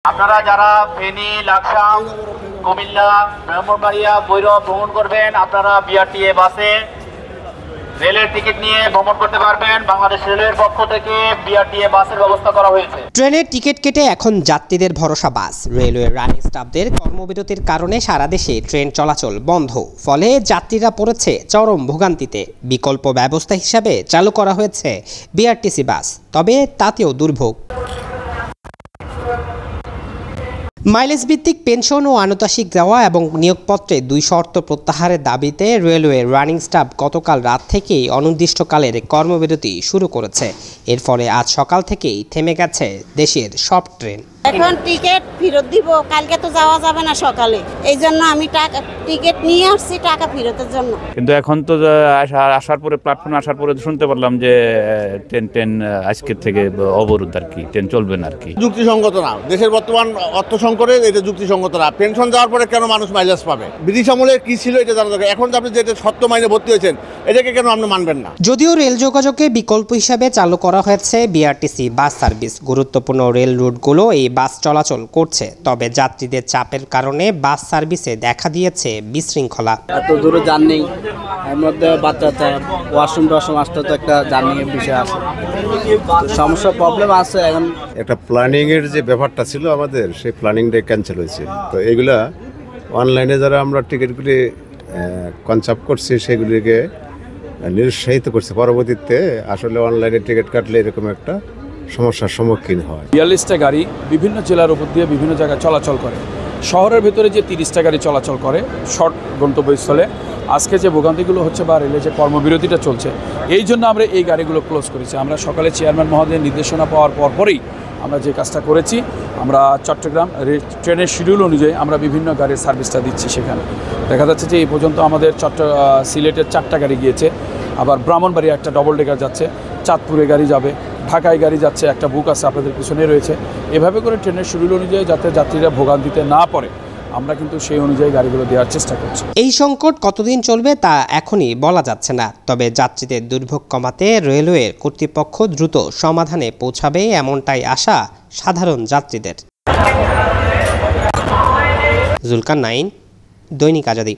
আপনারা যারা ফেনী, লাকসাম, কুমিল্লা, ব্রাহ্মণবাড়িয়া, ভৈরব ভ্রমণ করবেন, আপনারা বিআরটিএ বাসে রেলের টিকিট নিয়ে ভ্রমণ করতে পারবেন। বাংলাদেশ রেলের পক্ষ থেকে বিআরটিএ বাসের ব্যবস্থা করা হয়েছে। ট্রেনের টিকিট কেটে এখন যাত্রীদের ভরসা বাস। রেলওয়ে রানিং স্টাফদের কর্মবিরতির কারণে সারা দেশে ট্রেন চলাচল বন্ধ, ফলে যাত্রীরা পড়েছে চরম ভোগান্তিতে। বিকল্প ব্যবস্থা হিসাবে চালু করা হয়েছে বিআরটিসি বাস, তবে তাতেও দুর্ভোগ। মাইলেজ ভিত্তিক পেনশন ও আনুতাসিক দেওয়া এবং নিয়োগপত্রে 2 শর্ত প্রত্যাহারের দাবিতে রেলওয়ে রানিং স্টাফ গতকাল রাত থেকেই অনির্দিষ্টকালের কর্মবিরতি শুরু করেছে। এর ফলে আজ সকাল থেকেই থেমে গেছে দেশের সব ট্রেন। এখন টিকিট ফেরত দিব, কালকে তো যাওয়া যাবে না সকালে, এই জন্য আমি টিকিট নিয়ে আসছি টাকা ফেরতের জন্য। কিন্তু এখন তো আসার পরে প্ল্যাটফর্মে আসার পরে শুনতে পারলাম যে ট্রেন আজকের থেকে অবরোধ, আর কি ট্রেন চলবে না আর কি। যুক্তিসঙ্গত না, দেশের বর্তমান অর্থ সংকটে এটা যুক্তিসঙ্গত না। পেনশন যাওয়ার পরে কেন মানুষ মাইলেজ পাবে? ব্রিটিশ আমলে কি ছিল এটা জানা দরকার। এখন আপনি যেটা সত্য মাইনে ভর্তি হয়েছেন, এটাকে কেন আপনি মানবেন না? যদিও রেল যোগাযোগে বিকল্প হিসাবে চালু করা হয়েছে বিআরটিসি বাস সার্ভিস, গুরুত্বপূর্ণ রেল রুটগুলো এই বাস চলাচল করছে, তবে যাত্রীদের চাপের কারণে বাস সার্ভিসে দেখা দিয়েছে বিশৃঙ্খলা। এত দূরে জার্নি, এর মধ্যে বাচ্চা ওয়াশরুম আসতে তো একটা জার্নিংয়ের বিষয় আছে, সমস্যা প্রবলেম আছে। এখন একটা প্ল্যানিংয়ের যে ব্যাপারটা ছিল আমাদের, সেই প্ল্যানিংটাই ক্যান্সেল হয়েছে। তো এগুলা অনলাইনে যারা আমরা টিকিটগুলি কনসাপ্ট করছি সেগুলিকে নিরুৎসাহিত করছে। পরবর্তীতে আসলে অনলাইনে টিকিট কাটলে এরকম একটা সমস্যার সম্মুখীন হয়। 42টা গাড়ি বিভিন্ন জেলার উপর দিয়ে বিভিন্ন জায়গায় চলাচল করে। শহরের ভেতরে যে 30টা গাড়ি চলাচল করে শর্ট গন্তব্যস্থলে, আজকে যে ভোগান্তিগুলো হচ্ছে বা রেলে যে কর্মবিরতিটা চলছে, এই জন্য আমরা এই গাড়িগুলো ক্লোজ করেছি। আমরা সকালে চেয়ারম্যান মহোদয়ের নির্দেশনা পাওয়ার পরপরই আমরা যে কাজটা করেছি, আমরা চট্টগ্রাম ট্রেনের শিডিউল অনুযায়ী আমরা বিভিন্ন গাড়ির সার্ভিসটা দিচ্ছি। সেখানে দেখা যাচ্ছে যে এই পর্যন্ত আমাদের সিলেটের 4টা গাড়ি গিয়েছে, আবার ব্রাহ্মণবাড়িয়া একটা ডবল ডেকার যাচ্ছে, চাঁদপুরে গাড়ি যাবে, ঢাকায় গাড়ি যাচ্ছে, একটা বুক আছে আপনাদের পিছনে রয়েছে। এভাবে করে ট্রেনের শিডিউল অনুযায়ী যাতে যাত্রীরা ভোগান্তিতে না পড়ে, আমরা কিন্তু সেই অনুযায়ী গাড়িগুলো দেওয়ার চেষ্টা করছি। এই সংকট কতদিন চলবে তা এখনই বলা যাচ্ছে না, তবে যাত্রীদের দুর্ভোগ কমাতে রেলওয়ের কর্তৃপক্ষ দ্রুত সমাধানে পৌঁছাবে এমনটাই আশা সাধারণ যাত্রীদের। জুলকারনাইন, দৈনিক আজাদী।